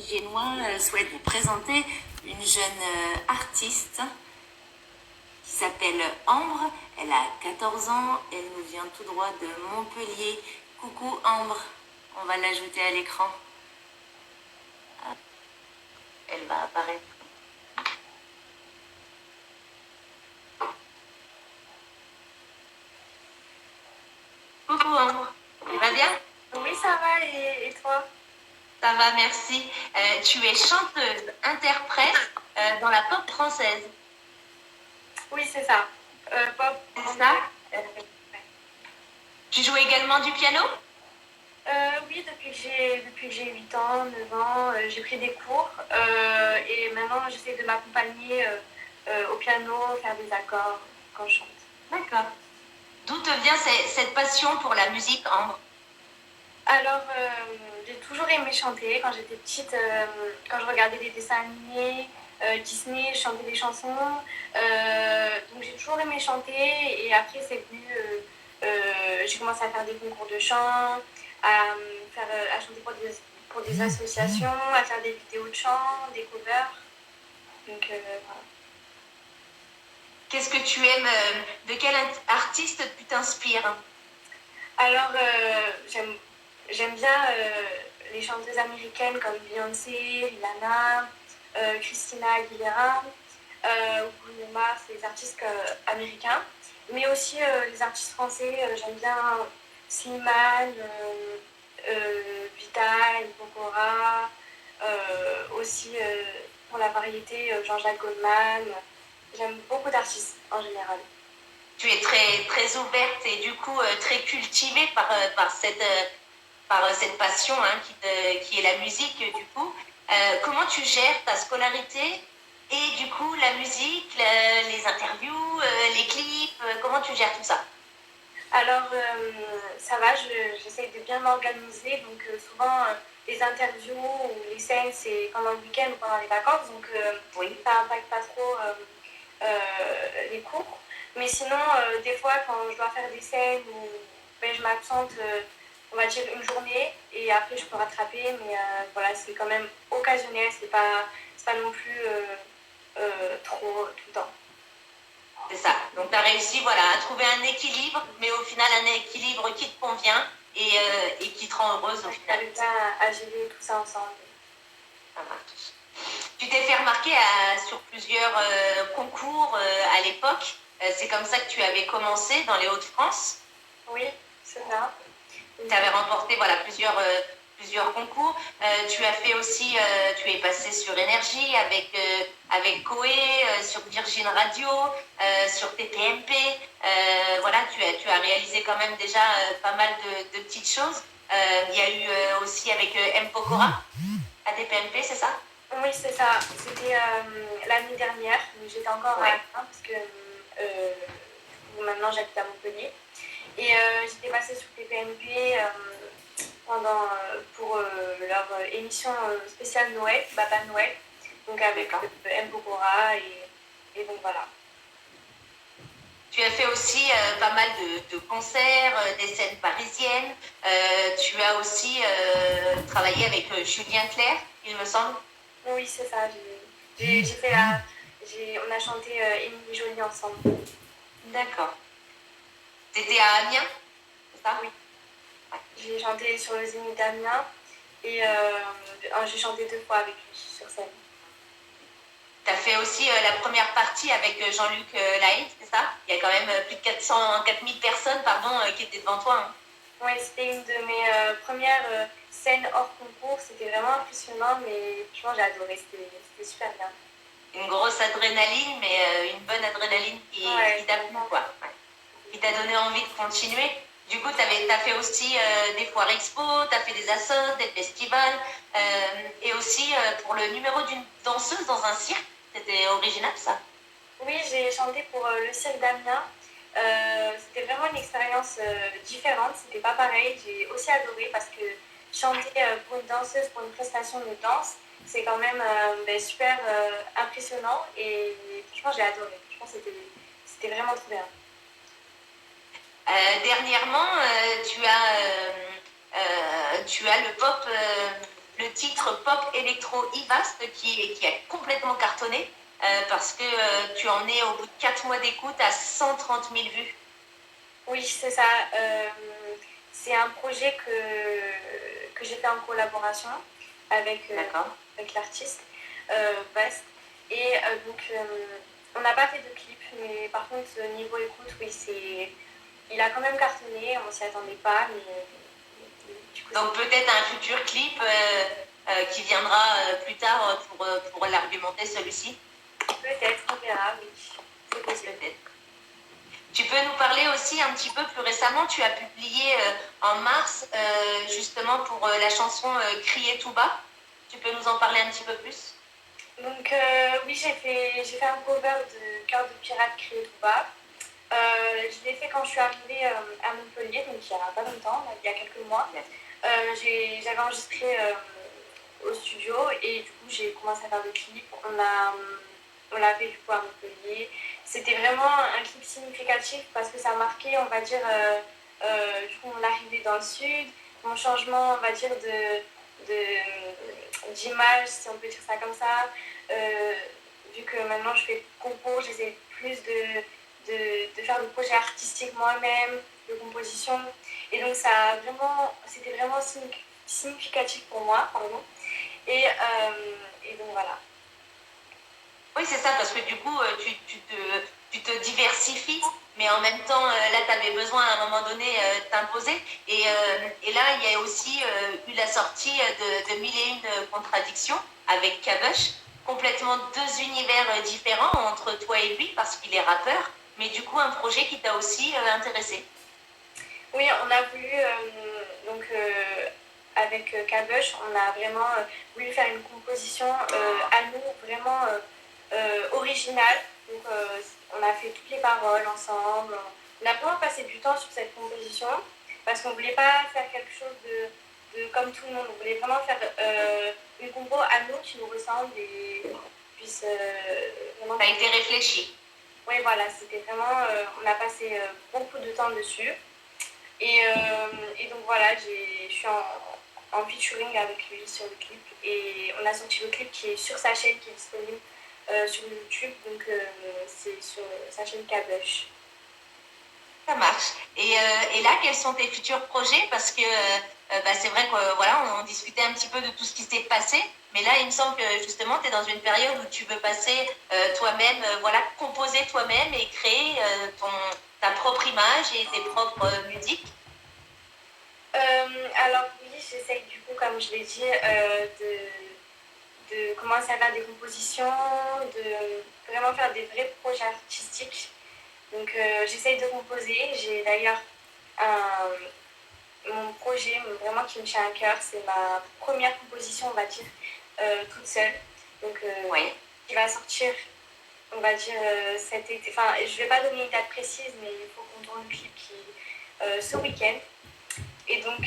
Génois souhaite vous présenter une jeune artiste qui s'appelle Ambre. Elle a 14 ans, elle nous vient tout droit de Montpellier. Coucou Ambre, on va l'ajouter à l'écran. Elle va apparaître. Coucou Ambre, tu vas bien? Oui, ça va, et toi? Ça va, merci. Tu es chanteuse, interprète dans la pop française. Oui, c'est ça. Pop. C'est ça? Tu joues également du piano? Oui, depuis que j'ai 8 ans, 9 ans, j'ai pris des cours et maintenant j'essaie de m'accompagner au piano, faire des accords quand je chante. D'accord. D'où te vient cette passion pour la musique, Ambre? Alors, j'ai toujours aimé chanter. Quand j'étais petite, quand je regardais des dessins animés, Disney, je chantais des chansons. Donc j'ai toujours aimé chanter et après c'est venu, j'ai commencé à faire des concours de chant, à chanter pour des associations, à faire des vidéos de chant, des covers. Donc voilà. Qu'est-ce que tu aimes? De quel artiste tu t'inspires? Alors, j'aime bien les chanteuses américaines comme Beyoncé, Rihanna, Christina Aguilera, ou Bruno Mars, les artistes américains. Mais aussi les artistes français, j'aime bien Slimane, Vital, Pokora, aussi pour la variété Jean-Jacques Goldman. J'aime beaucoup d'artistes en général. Tu es très, très ouverte et du coup très cultivée par cette passion qui est la musique du coup. Comment tu gères ta scolarité et du coup la musique, les interviews, les clips, comment tu gères tout ça? Alors, ça va, j'essaie de bien m'organiser. Donc, souvent, les interviews ou les scènes, c'est pendant le week-end ou pendant les vacances. Donc, oui, ça n'impacte pas trop les cours. Mais sinon, des fois, quand je dois faire des scènes où ben, je m'absente, on va dire une journée, et après, je peux rattraper. Mais voilà, c'est quand même occasionnel. C'est pas non plus trop tout le temps. C'est ça. Donc tu as réussi voilà, à trouver un équilibre, mais au final un équilibre qui te convient et qui te rend heureuse au final. À gérer tout ça ensemble. Ça marche. Tu t'es fait remarquer sur plusieurs concours à l'époque. C'est comme ça que tu avais commencé dans les Hauts-de-France. Oui, c'est ça. Tu avais remporté voilà, plusieurs concours. Tu as fait aussi, tu es passé sur Énergie avec Coé, sur Virgin Radio, sur TPMP. Voilà, tu as réalisé quand même déjà pas mal de petites choses. Il y a eu aussi avec M. Pokora à TPMP, c'est ça? Oui, c'est ça. C'était l'année dernière. J'étais encore à Lyon parce que maintenant j'habite à Montpellier. Et j'étais passée sur TPMP pour leur émission spéciale Noël, Baba Noël, donc avec M. Pokora et donc voilà. Tu as fait aussi pas mal de concerts, des scènes parisiennes. Tu as aussi travaillé avec Julien Clerc, il me semble. Oui, c'est ça. On a chanté Émilie Jolie ensemble. D'accord. C'était à Amiens, c'est ça? Oui. J'ai chanté sur le Zénith d'Amiens et j'ai chanté 2 fois avec lui sur scène. Tu as fait aussi la première partie avec Jean-Luc Lahaye, c'est ça? Il y a quand même plus de 4000 personnes qui étaient devant toi. Hein. Oui, c'était une de mes premières scènes hors concours. C'était vraiment impressionnant, mais franchement, j'ai adoré. C'était super bien. Une grosse adrénaline, mais une bonne adrénaline qui t'a plu, quoi. Ouais. Qui t'a donné envie de continuer. Du coup, tu as fait aussi des foires expo, tu as fait des assos, des festivals, et aussi pour le numéro d'une danseuse dans un cirque. C'était original, ça? Oui, j'ai chanté pour le cirque d'Amiens. C'était vraiment une expérience différente, c'était pas pareil. J'ai aussi adoré parce que chanter pour une danseuse, pour une prestation de danse, c'est quand même super impressionnant et franchement j'ai adoré. Je pense que c'était vraiment trop bien. Dernièrement, tu as le pop, le titre titre pop électro Ivast qui a complètement cartonné parce que tu en es au bout de 4 mois d'écoute à 130 000 vues. Oui, c'est ça. C'est un projet que j'ai fait en collaboration avec l'artiste Bast. Et donc, on n'a pas fait de clip, mais par contre, niveau écoute, oui, il a quand même cartonné, on s'y attendait pas, mais du coup, donc peut-être un futur clip qui viendra plus tard pour l'argumenter celui-ci. Peut-être, on verra, oui. C'est possible. Peut-être. Tu peux nous parler aussi un petit peu plus récemment, tu as publié en mars justement pour la chanson Crier tout bas. Tu peux nous en parler un petit peu plus? Donc oui, j'ai fait un cover de Cœur de pirate Crier tout bas. Je l'ai fait quand je suis arrivée à Montpellier, donc il n'y a pas longtemps, il y a quelques mois. J'avais enregistré au studio et du coup j'ai commencé à faire le clip. On l'a fait du coup à Montpellier. C'était vraiment un clip significatif parce que ça marquait, on va dire, du coup mon arrivée dans le sud, mon changement, on va dire, d'image, si on peut dire ça comme ça. Vu que maintenant je fais compo, j'essaie plus de faire le projet artistique moi-même, de composition. Et donc c'était vraiment significatif pour moi, pardon. Et donc voilà. Oui, c'est ça, parce que du coup, tu te diversifies, mais en même temps, là, tu avais besoin à un moment donné t'imposer. Et là, il y a aussi eu la sortie de Mille et une contradictions avec Kabush, complètement deux univers différents entre toi et lui, parce qu'il est rappeur, mais du coup, un projet qui t'a aussi intéressé. Oui, on a voulu, donc avec Kabush, on a vraiment voulu faire une composition à nous, vraiment originale. Donc on a fait toutes les paroles ensemble. On a vraiment passé du temps sur cette composition parce qu'on ne voulait pas faire quelque chose de comme tout le monde. On voulait vraiment faire une compo à nous qui nous ressemble et puisse vraiment... Ça a été réfléchi. Oui, voilà, c'était vraiment... on a passé beaucoup de temps dessus. Et donc voilà, je suis en featuring avec lui sur le clip. Et on a sorti le clip qui est sur sa chaîne, qui est disponible sur YouTube. Donc c'est sur sa chaîne Kabush. Ça marche. Et là, quels sont tes futurs projets? Parce que c'est vrai qu'on voilà, on discutait un petit peu de tout ce qui s'est passé, mais là, il me semble que justement, tu es dans une période où tu veux passer toi-même, voilà, composer toi-même et créer ta propre image et tes propres musiques. Alors oui, j'essaye du coup, comme je l'ai dit, de commencer à faire des compositions, de vraiment faire des vrais projets artistiques. Donc j'essaye de composer. J'ai d'ailleurs mon projet vraiment qui me tient à cœur, c'est ma première composition, on va dire, toute seule. Donc Oui. qui va sortir, on va dire, cet été. Enfin, je ne vais pas donner une date précise, mais il faut qu'on tourne le clip ce week-end. Et donc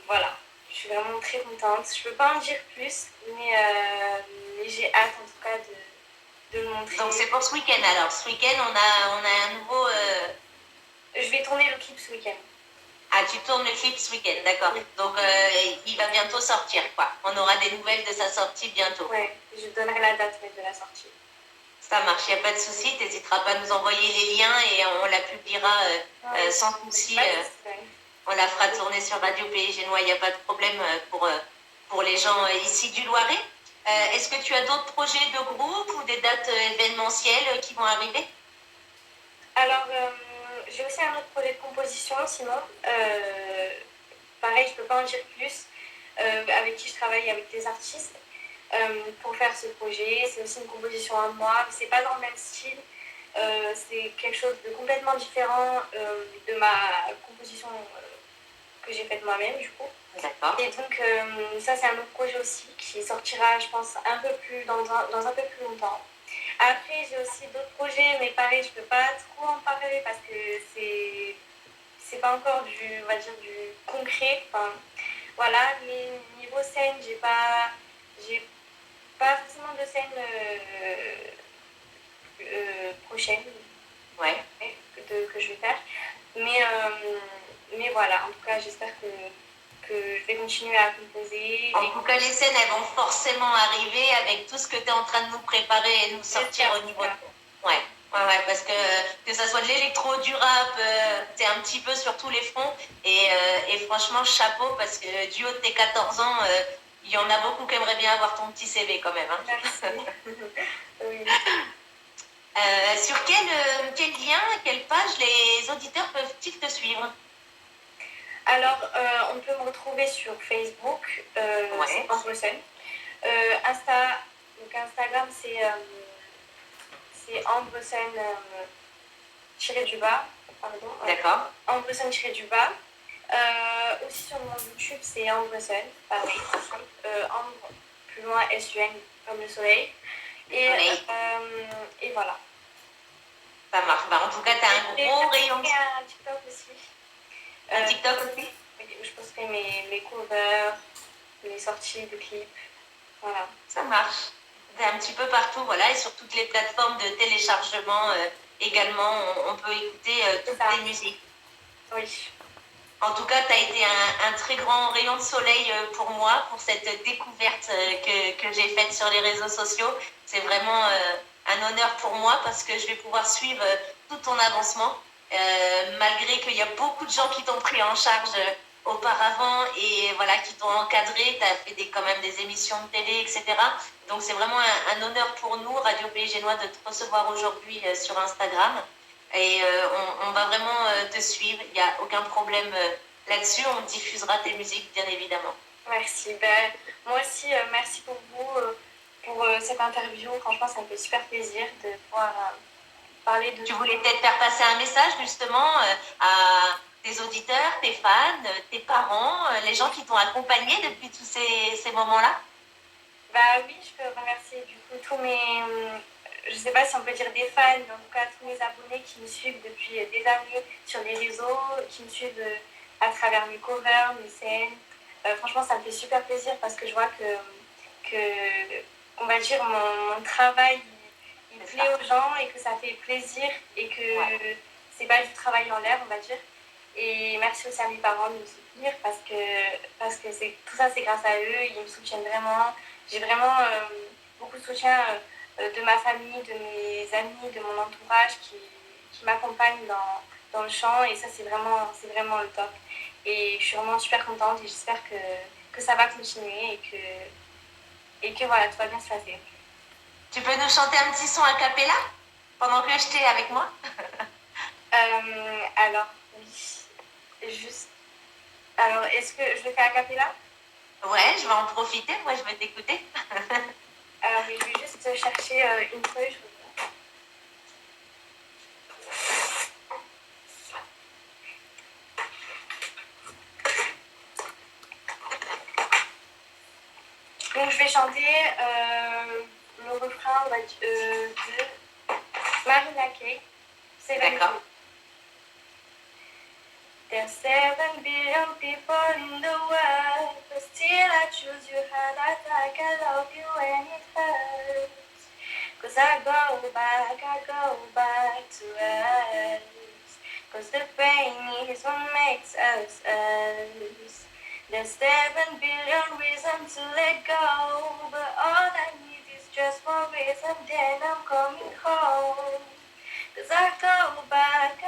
voilà, je suis vraiment très contente. Je ne peux pas en dire plus, mais j'ai hâte en tout cas de le montrer. Donc c'est pour ce week-end alors. Ce week-end, on a un nouveau... Je vais tourner le clip ce week-end. Ah, tu tournes le clip ce week-end, d'accord. Oui. Donc il va bientôt sortir, quoi. On aura des nouvelles de sa sortie bientôt. Oui, je donnerai la date de la sortie. Ça marche, il n'y a pas de souci. Tu n'hésiteras pas à nous envoyer les liens et on la publiera sans souci. On la fera tourner sur Radio Pays Génois, il n'y a pas de problème pour les gens ici du Loiret. Est-ce que tu as d'autres projets de groupe ou des dates événementielles qui vont arriver? Alors, j'ai aussi un autre projet de composition, sinon. Pareil, je ne peux pas en dire plus. Avec qui je travaille, avec des artistes, pour faire ce projet. C'est aussi une composition à moi. C'est pas dans le même style. C'est quelque chose de complètement différent de ma composition que j'ai faite moi-même, du coup. D'accord. Et donc, ça, c'est un autre projet aussi qui sortira, je pense, un peu plus dans un peu plus longtemps. Après, j'ai aussi d'autres projets, mais pareil, je ne peux pas trop en parler parce que c'est pas encore on va dire, du concret. Enfin, voilà, mais niveau scène, j'ai pas forcément de scène prochaine que je vais faire. Mais voilà, en tout cas, j'espère que que je vais continuer à composer. En tout cas, les scènes, elles vont forcément arriver avec tout ce que tu es en train de nous préparer et nous sortir au niveau de... Ouais. Ouais, parce que ça soit de l'électro, du rap, t'es un petit peu sur tous les fronts. Et franchement, chapeau, parce que du haut de tes 14 ans, il y en a beaucoup qui aimeraient bien avoir ton petit CV quand même. Hein. Merci. Oui. Sur quel lien, quelle page les auditeurs peuvent-ils te suivre? Alors, on peut me retrouver sur Facebook, c'est Ambre Sun. Instagram, c'est Ambre Sun _, pardon. D'accord. Ambre Sun _. Aussi sur mon YouTube, c'est Ambre Sun, pareil. Ambre, plus loin, SUN, comme le soleil. Et voilà. Ça marche. Bah, en tout cas, tu as un gros rayon. J'ai un TikTok aussi. Un TikTok aussi? Je posterai mes covers, mes sorties de clips. Voilà. Ça marche. C'est un petit peu partout, voilà, et sur toutes les plateformes de téléchargement également, on peut écouter toutes les musiques. Oui. En tout cas, tu as été un très grand rayon de soleil pour moi, pour cette découverte que j'ai faite sur les réseaux sociaux. C'est vraiment un honneur pour moi parce que je vais pouvoir suivre tout ton avancement, malgré qu'il y a beaucoup de gens qui t'ont pris en charge auparavant et voilà, qui t'ont encadré. Tu as fait quand même des émissions de télé, etc. Donc c'est vraiment un honneur pour nous, Radio Pays Génois, de te recevoir aujourd'hui sur Instagram. Et on va vraiment te suivre, il n'y a aucun problème là-dessus. On diffusera tes musiques, bien évidemment. Merci. Moi aussi, merci pour vous, pour cette interview. Franchement, ça me fait super plaisir de pouvoir parler de... Tu voulais peut-être faire passer un message, justement, à tes auditeurs, tes fans, tes parents, les gens qui t'ont accompagné depuis tous ces moments-là? Oui, je peux remercier du coup tous mes... je ne sais pas si on peut dire des fans, mais en tout cas tous mes abonnés qui me suivent depuis des années sur les réseaux, qui me suivent à travers mes covers, mes scènes. Franchement, ça me fait super plaisir parce que je vois que on va dire, mon travail, il plaît aux gens et que ça fait plaisir et que c'est pas du travail en l'air, on va dire. Et merci aussi à mes parents de me soutenir parce que tout ça, c'est grâce à eux. Ils me soutiennent vraiment. J'ai vraiment beaucoup de soutien de ma famille, de mes amis, de mon entourage qui m'accompagnent dans le chant. Et ça, c'est vraiment le top. Et je suis vraiment super contente et j'espère que ça va continuer et que voilà, tout va bien se passer. Tu peux nous chanter un petit son a cappella pendant que je t'ai avec moi? Alors, oui. Juste. Alors, est-ce que je le fais a cappella? Ouais, je vais en profiter, moi je vais t'écouter. Alors, je vais juste chercher une feuille. Donc, je vais chanter le refrain de Marina Kaye. D'accord. There's 7 billion people in the world, but still I choose your heart attack. I love you when it hurts. 'Cause I go back to us. 'Cause the pain is what makes us us. There's 7 billion reasons to let go, but all I need is just one reason, then I'm coming home. 'Cause I go back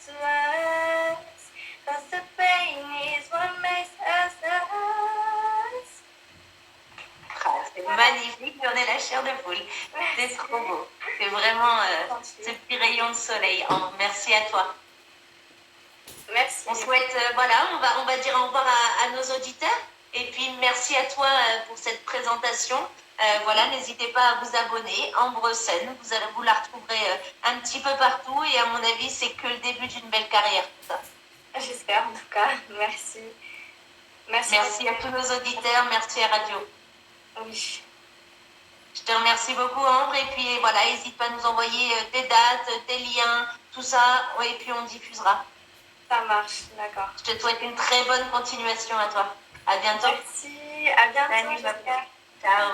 to us. 'Cause the pain is what makes us us. C'est magnifique, on est la chair de poule. C'est trop beau. C'est vraiment ce petit rayon de soleil. Merci à toi. Merci. On souhaite, on va dire au revoir à nos auditeurs. Et puis merci à toi pour cette présentation. N'hésitez pas à vous abonner. Ambre Sun, vous la retrouverez un petit peu partout. Et à mon avis, c'est que le début d'une belle carrière, tout ça. J'espère en tout cas. Merci. Merci à tous nos auditeurs. Merci à Radio. Oui. Je te remercie beaucoup, Ambre. Et puis voilà, n'hésite pas à nous envoyer tes dates, tes liens, tout ça. Et puis on diffusera. Ça marche, d'accord. Je te souhaite une très bonne continuation à toi. À bientôt. Merci, à bientôt. Salut, ciao.